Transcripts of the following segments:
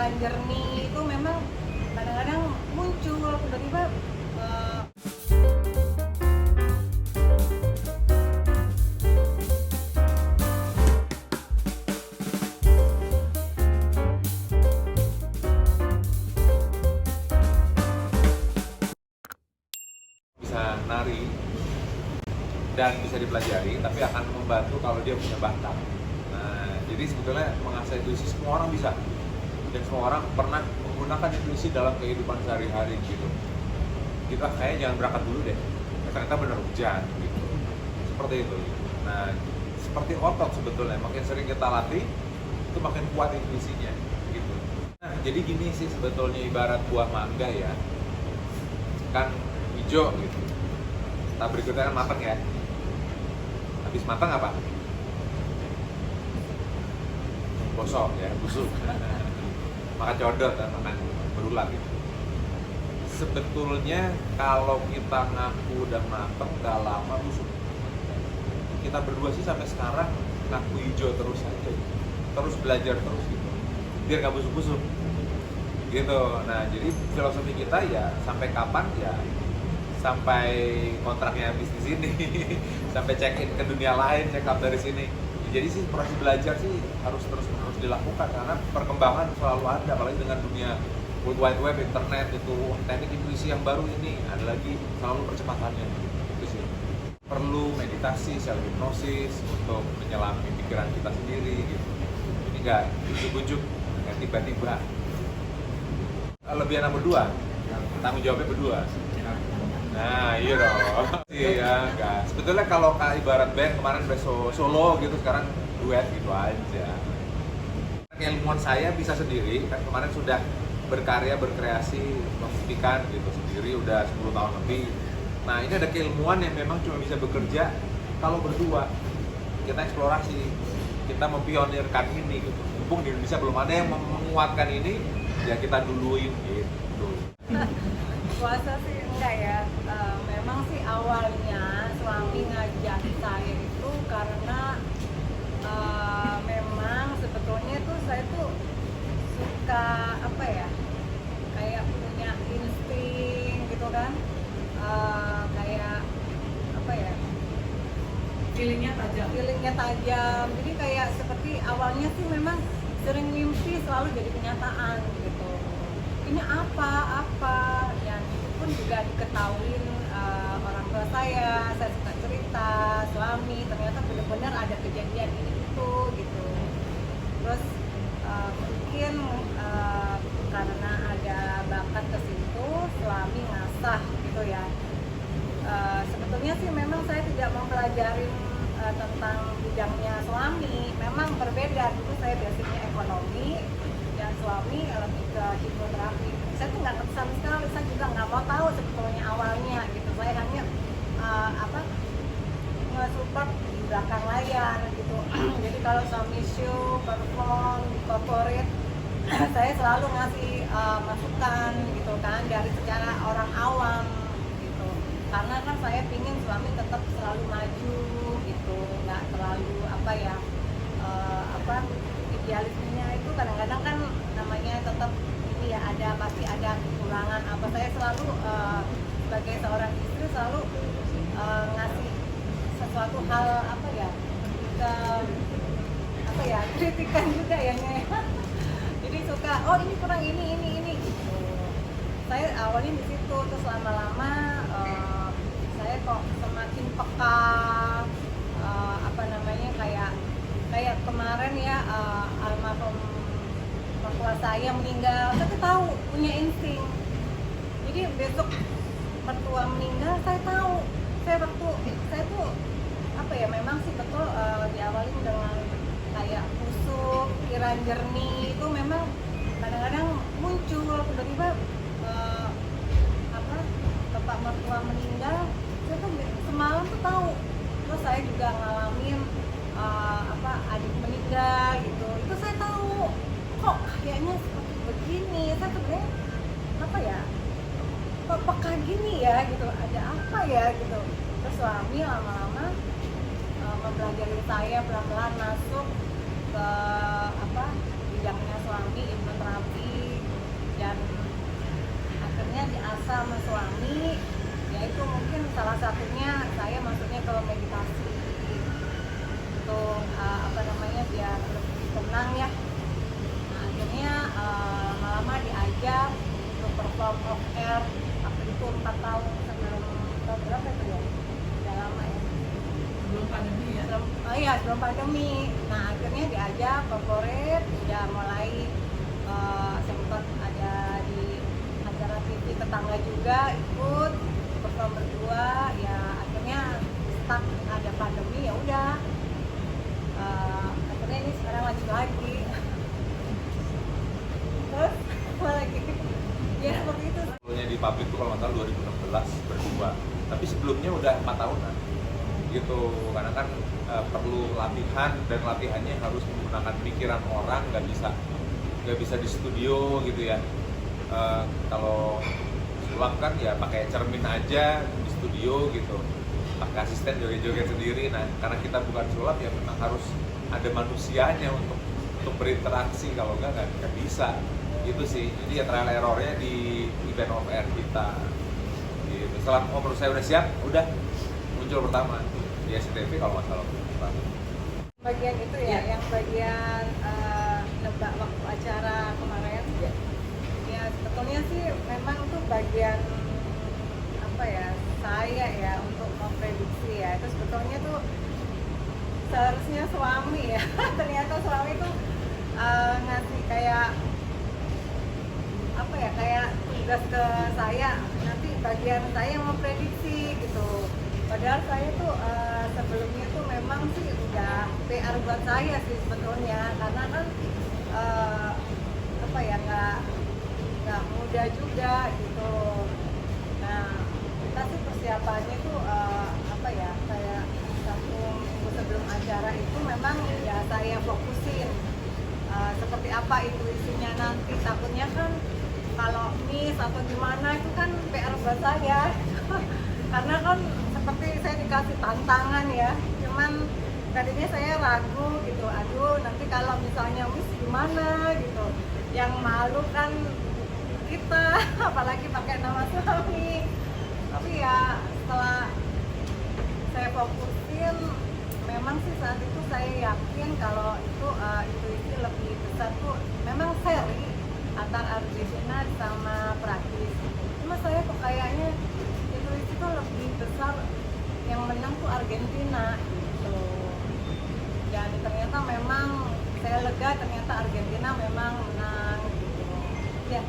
pikiran jernih itu memang kadang-kadang muncul tiba-tiba. Bisa nari dan bisa dipelajari, tapi akan membantu kalau dia punya bakat. Nah, jadi sebetulnya mengasah intuisi semua orang bisa, dan semua orang pernah menggunakan intuisi dalam kehidupan sehari-hari gitu. Kita kayaknya jangan berangkat dulu deh, ternyata benar hujan gitu. Seperti itu. Nah, seperti otot sebetulnya, makin sering kita latih, itu makin kuat intuisinya gitu. Nah, jadi gini sih sebetulnya ibarat buah mangga ya, kan hijau gitu. Tahap berikutnya kan matang ya. Habis matang apa? Bosok ya, busuk. Makan codot dan makan berulang gitu. Sebetulnya kalau kita ngaku udah matang, gak lama busuk. Kita berdua sih sampai sekarang ngaku hijau terus aja gitu. Terus belajar terus gitu, biar gak busuk-busuk gitu. Nah, jadi filosofi kita ya sampai kapan ya, sampai kontraknya habis di sini, sampai check in ke dunia lain, check out dari sini. Jadi sih proses belajar sih harus terus dilakukan karena perkembangan selalu ada, apalagi dengan dunia World Wide Web, internet itu, teknik intuisi yang baru ini ada lagi selalu percepatannya. Itu sih perlu meditasi, self hipnosis untuk menyelami pikiran kita sendiri gitu. Ini nggak ujuk-ujuk, nggak tiba-tiba. Lebih enak berdua, tanggung jawabnya berdua. Nah, iya dong. Iya, enggak. Sebetulnya kalau ibarat band kemarin solo gitu, sekarang duet gitu aja. Keilmuan saya bisa sendiri, kan kemarin sudah berkarya, berkreasi, membuktikan gitu sendiri udah 10 tahun lebih. Nah, ini ada keilmuan yang memang cuma bisa bekerja kalau berdua. Kita eksplorasi, kita mempionirkan ini gitu. Mumpung di Indonesia belum ada yang menguatkan ini, ya kita duluin gitu. Puasa sih enggak ya. Memang sih awalnya suami ngajak saya itu karena memang sebetulnya tuh saya tuh suka apa ya, kayak punya insting gitu kan. Kayak apa ya, feelingnya tajam. Jadi kayak seperti awalnya sih memang sering mimpi selalu jadi kenyataan gitu. Ini apa yang itu pun juga diketahuin orang tua saya suka cerita, suami ternyata benar-benar ada kejadian ini itu gitu. Terus mungkin karena ada bakat ke situ, suami ngasah gitu ya. Sebetulnya sih memang saya tidak mempelajari tentang bidangnya suami, memang berbeda. Dulu saya basicnya ekonomi, dan suami lebih ke hipnoterapi. Saya tuh nggak ngerti sama sekali, saya juga nggak mau tahu sebetulnya awalnya gitu. Saya hanya nge-support di belakang layar gitu. Jadi kalau suami show, perform, di corporate, saya selalu ngasih masukan gitu kan, dari secara orang awam gitu. Karena kan saya pingin suami tetap selalu maju gitu, nggak terlalu idealismenya itu kadang-kadang kan namanya tetap ini ya, pasti ada kekurangan apa. Saya selalu sebagai seorang istri selalu ngasih sesuatu hal kritikan juga ya. Jadi suka, oh ini kurang ini gitu. Saya awalnya di situ, terus lama-lama saya kok semakin peka, kayak kemarin ya, almarhum mertua saya meninggal, saya tuh tahu, punya insting. Jadi besok mertua meninggal, saya tahu, saya tuh memang sih betul diawali dengan kayak kusuk, pikiran jernih itu memang kadang-kadang muncul tiba-tiba. Bapak mertua meninggal, saya tuh semalam tuh tahu. Terus saya juga ngalamin adik meninggal gitu, itu saya tahu kok kayaknya seperti begini. Saya sebenarnya kok peka gini ya gitu, ada apa ya gitu. Terus suami lama-lama mempelajari saya, pelan-pelan masuk ke jenjangnya suami hipnoterapi, dan akhirnya diasah sama suami, yaitu mungkin salah satunya saya masuknya ke meditasi untuk biar lebih tenang ya. Nah, akhirnya lama-lama diajak untuk perform off air waktu itu 4 tahun sebelum tahun berapa itu ya? Udah lama ya. Belum pandemi ya? Sebelum pandemi. Nah, akhirnya diajak corporate, udah mulai sempat ada di acara TV tetangga juga ikut perform berdua, ya akhirnya stuck ada pandemi, ya udah akhirnya ini sekarang lanjut lagi. Terus apa lagi? Ya seperti itu. Sebelumnya di pabrik itu kalau nggak salah 2016 berdua, tapi sebelumnya udah 4 tahunan gitu, karena kan perlu latihan, dan latihannya harus menggunakan pikiran orang, nggak bisa di studio gitu ya. Kalau sulap kan ya pakai cermin aja di studio gitu, pakai asisten joget-joget sendiri. Nah, karena kita bukan sulap ya memang harus ada manusianya untuk berinteraksi, kalau nggak bisa gitu sih. Jadi ya trial errornya di event off air kita gitu. Setelah menurut saya udah siap, udah muncul pertama di SCTV kalau nggak salah. Bagian itu ya, yang bagian nebak waktu acara kemarin ya sebetulnya sih memang tuh bagian saya ya untuk memprediksi ya. Itu sebetulnya tuh seharusnya suami ya. Ternyata suami tuh ngasih kayak kayak tugas ke saya, nanti bagian saya memprediksi gitu. Padahal saya tuh sebelumnya tuh memang sih udah PR buat saya sih sebetulnya, karena kan nggak mudah juga gitu. Nah, kita sih persiapannya tuh kayak 1 minggu sebelum acara itu memang ya saya fokusin seperti apa intuisinya nanti. Takutnya kan kalau miss atau gimana itu kan PR buat saya. Karena kan seperti saya dikasih tantangan ya, cuman tadinya saya ragu gitu, aduh nanti kalau misalnya miss gimana gitu, yang malu kan kita, apalagi pakai nama suami. Tapi ya setelah saya fokusin, memang sih saat itu saya yakin kalau itu intuisi lebih besar tuh memang seri antara Argentina sama Prancis. Cuma saya kok kayaknya intuisi tuh lebih besar yang menang tuh Argentina gitu. Dan ternyata memang saya lega, ternyata Argentina memang menang gitu. Ya.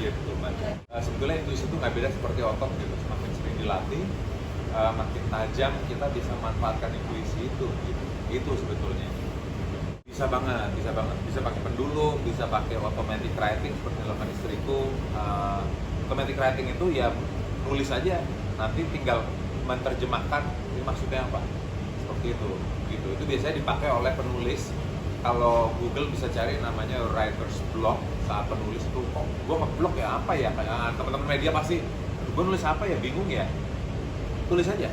Iya betul Mbak. Sebetulnya intuisi itu nggak beda seperti otot gitu. Semakin sering dilatih, makin tajam kita bisa manfaatkan intuisi itu gitu. Itu sebetulnya. Bisa banget. Bisa pakai pendulum, bisa pakai automatic writing seperti dilakukan istriku. Automatic writing itu ya nulis aja, nanti tinggal menerjemahkan ini maksudnya apa, seperti itu gitu. Itu biasanya dipakai oleh penulis. Kalau Google bisa cari namanya writer's block. Saat penulis itu kok gue ngeblok ya, apa ya, teman-teman media pasti gue nulis apa ya, bingung ya, tulis aja.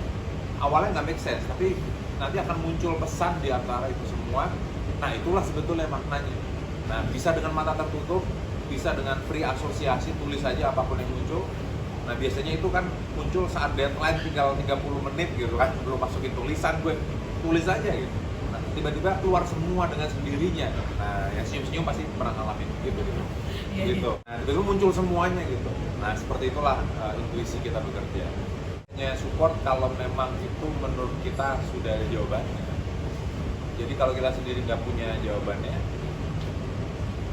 Awalnya nggak make sense, tapi nanti akan muncul pesan di antara itu semua. Nah itulah sebetulnya maknanya. Nah bisa dengan mata tertutup, bisa dengan free asosiasi, tulis aja apapun yang muncul. Nah biasanya itu kan muncul saat deadline tinggal 30 menit gitu kan, belum masukin tulisan, gue tulis aja gitu. Nah tiba-tiba keluar semua dengan sendirinya. Nah yang senyum-senyum pasti pernah ngalamin gitu. Gitu. Nah tiba-tiba muncul semuanya gitu. Nah seperti itulah intuisi kita bekerja. Hanya support kalau memang itu menurut kita sudah ada jawabannya. Jadi kalau kita sendiri nggak punya jawabannya,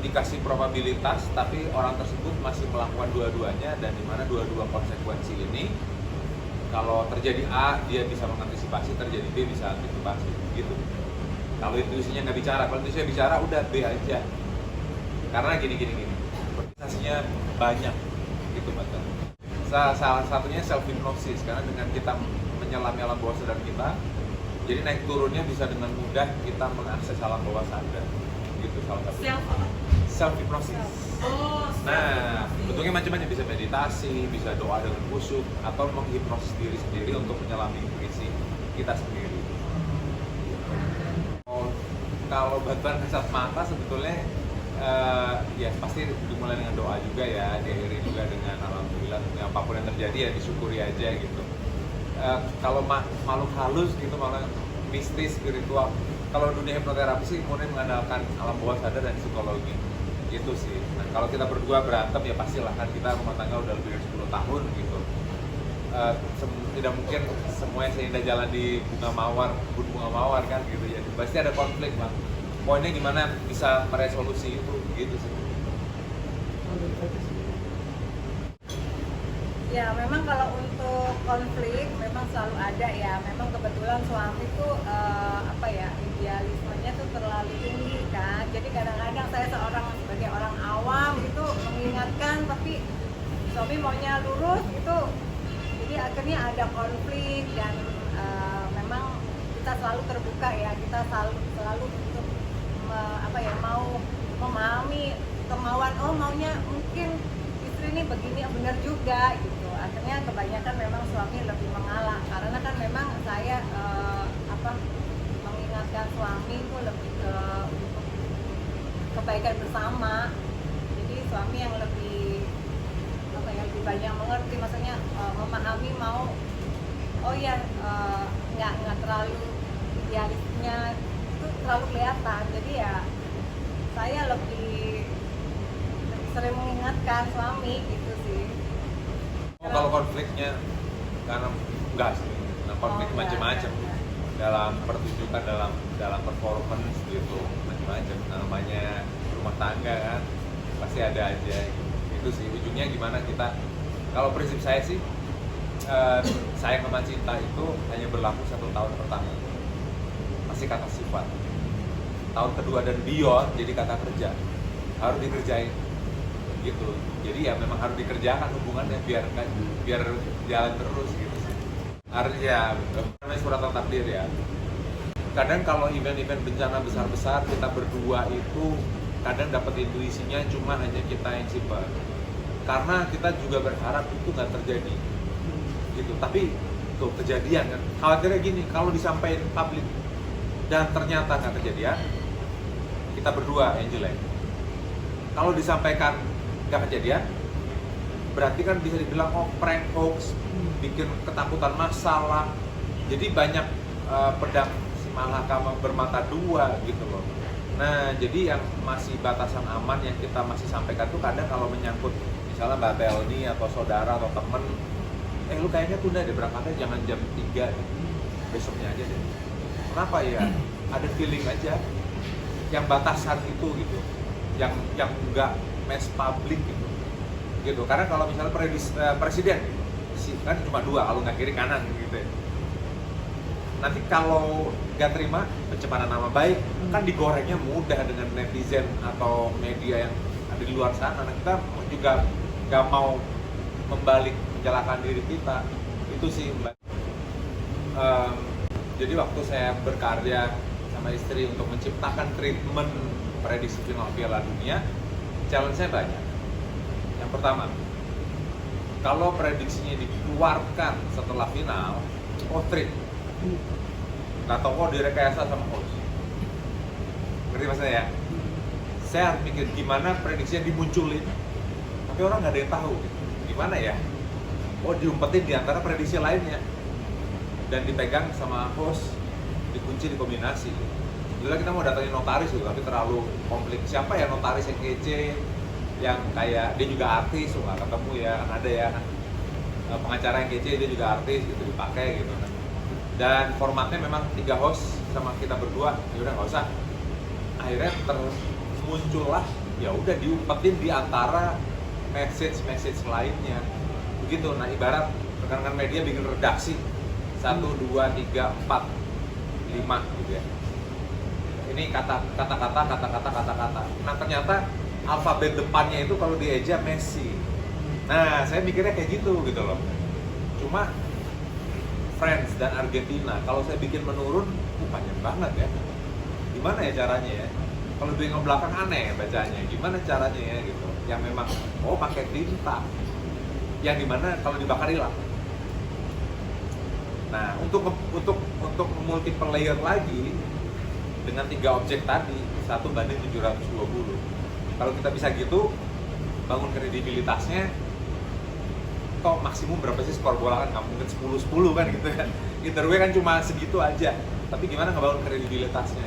dikasih probabilitas, tapi orang tersebut masih melakukan dua-duanya, dan dimana dua-dua konsekuensi ini kalau terjadi A dia bisa mengantisipasi, terjadi B bisa antisipasi gitu. Kalau intuisinya nggak bicara, kalau intuisinya bicara udah B aja, karena gini organisasinya banyak gitu Mbak. Salah satunya self hypnosis, karena dengan kita menyelami alam bawah sadar kita, jadi naik turunnya bisa dengan mudah kita mengakses alam bawah sadar gitu. Salah satu self hypnosis. Nah, bentuknya macam-macam, bisa meditasi, bisa doa dengan khusyuk, atau menghipnosis diri sendiri untuk menyelami intuisi kita sendiri. kalau bantuan kasat mata sebetulnya ya pasti dimulai dengan doa juga ya, diakhiri juga dengan alhamdulillah, apapun yang terjadi ya disyukuri aja gitu. Kalau makhluk halus gitu, malah mistis, spiritual, kalau dunia hipnoterapi sih murni mengandalkan alam bawah sadar dan psikologi gitu sih. Nah kalau kita berdua berantem ya pastilah, kan kita rumah tangga udah lebih dari 10 tahun gitu. Tidak mungkin semuanya seindah jalan di bunga mawar kan gitu ya, pasti ada konflik bang. Poinnya gimana bisa meresolusi itu gitu sih. Ya memang kalau untuk konflik memang selalu ada ya. Memang kebetulan suami tuh apa ya, idealismenya tuh terlalu tinggi kan. Jadi kadang-kadang saya sebagai orang awam itu mengingatkan, tapi suami maunya lurus gitu. Jadi akhirnya ada konflik dan memang kita selalu terbuka ya. Kita selalu untuk mau memahami kemauan, maunya mungkin istri ini begini, benar juga gitu. Akhirnya kebanyakan memang suami lebih mengalah, karena kan memang saya mengingatkan suami itu lebih ke kebaikan bersama. Jadi suami yang lebih lebih banyak mengerti, maksudnya memahami, mau nggak terlalu idealisnya itu terlalu kelihatan. Jadi ya saya lebih sering mengingatkan suami gitu sih. Kalau konfliknya karena enggak sih, nah konflik macam-macam dalam pertunjukan, dalam performance gitu, macam-macam. Namanya rumah tangga kan pasti ada aja gitu. Itu sih ujungnya gimana kita. Kalau prinsip saya sih sayang sama cinta itu hanya berlaku 1 tahun pertama, masih kata sifat. Tahun kedua dan beyond jadi kata kerja, harus dikerjain gitu. Jadi ya memang harus dikerjakan hubungannya biar jalan terus gitu sih. Artinya namanya surat takdir ya. Kadang kalau event-event bencana besar-besar, kita berdua itu kadang dapat intuisinya cuma hanya kita yang simpan. Karena kita juga berharap itu nggak terjadi gitu. Tapi tuh kejadian kan. Khawatirnya gini, kalau disampaikan publik dan ternyata nggak kejadian, kita berdua yang jelek. Kalau disampaikan nggak kejadian, berarti kan bisa dibilang prank, hoax, bikin ketakutan masalah. Jadi banyak pedang si malakama bermata dua gitu loh. Nah jadi yang masih batasan aman yang kita masih sampaikan tuh kadang kalau menyangkut misalnya Mbak Belni atau saudara atau temen, lu kayaknya tunda deh berangkatnya, jangan jam 3 deh, besoknya aja deh. Kenapa ya? Ada feeling aja yang batasan itu gitu, yang enggak mass public gitu. Karena kalau misalnya presiden kan cuma 2, kalau nggak kiri kanan gitu ya. Nanti kalau nggak terima pencemaran nama baik, kan digorengnya mudah dengan netizen atau media yang ada di luar sana. Nah, kita juga nggak mau membalik mencelakakan diri kita. Itu sih Mbak. Jadi waktu saya berkarya sama istri untuk menciptakan treatment prediksi final Piala Dunia, challenge saya banyak. Yang pertama, kalau prediksinya dikeluarkan setelah final, treat nggak tahu kok direkayasa sama host. Ngerti maksudnya ya? Saya harus mikir gimana prediksinya dimunculin, tapi orang nggak ada yang tahu gitu. Gimana ya? Diumpetin di antara prediksi lainnya dan dipegang sama host, dikunci, dikombinasi. Dulu kita mau datangin notaris gitu, tapi terlalu komplit. Siapa ya notaris yang kece, yang kayak dia juga artis, nggak ketemu ya, kan ada ya kan pengacara yang kece, dia juga artis gitu, dipakai gitu kan. Dan formatnya memang 3 host sama kita berdua, ya udah nggak usah. Akhirnya muncullah, ya udah diumpetin di antara message lainnya begitu. Nah ibarat rekan-rekan media bikin redaksi 1, 2, 3, 4, 5 gitu ya. Ini kata-kata. Nah ternyata alfabet depannya itu kalau dieja Messi. Nah saya mikirnya kayak gitu loh. Cuma France dan Argentina, kalau saya bikin menurun, panjang banget ya. Gimana ya caranya ya? Kalau di belakang aneh bacanya, gimana caranya ya gitu? Yang memang pakai tinta, yang dimana kalau dibakar hilang. Nah untuk multiple layer lagi, dengan 3 objek tadi 1:720. Kalau kita bisa gitu bangun kredibilitasnya, toh maksimum berapa sih skor bola kan, nggak mungkin 10-10 kan gitu kan, interview kan cuma segitu aja, tapi gimana ngebangun kredibilitasnya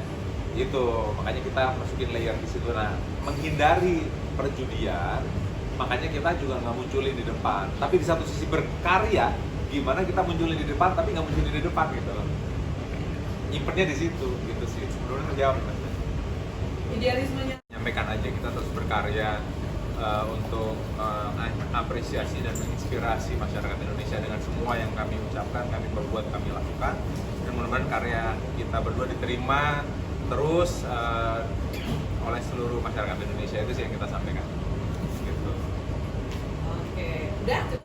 itu, makanya kita masukin layer di situ. Nah, menghindari perjudian, makanya kita juga nggak munculin di depan, tapi di satu sisi berkarya, gimana kita munculin di depan tapi nggak munculin di depan gitu loh, nyimpennya di situ gitu sih. Menurut menjawab Idealismenya. nyampaikan aja kita terus berkarya untuk apresiasi dan menginspirasi masyarakat Indonesia dengan semua yang kami ucapkan, kami perbuat, kami lakukan, dan mudah-mudahan karya kita berdua diterima terus oleh seluruh masyarakat Indonesia. Itu sih yang kita sampaikan gitu. Oke, udah.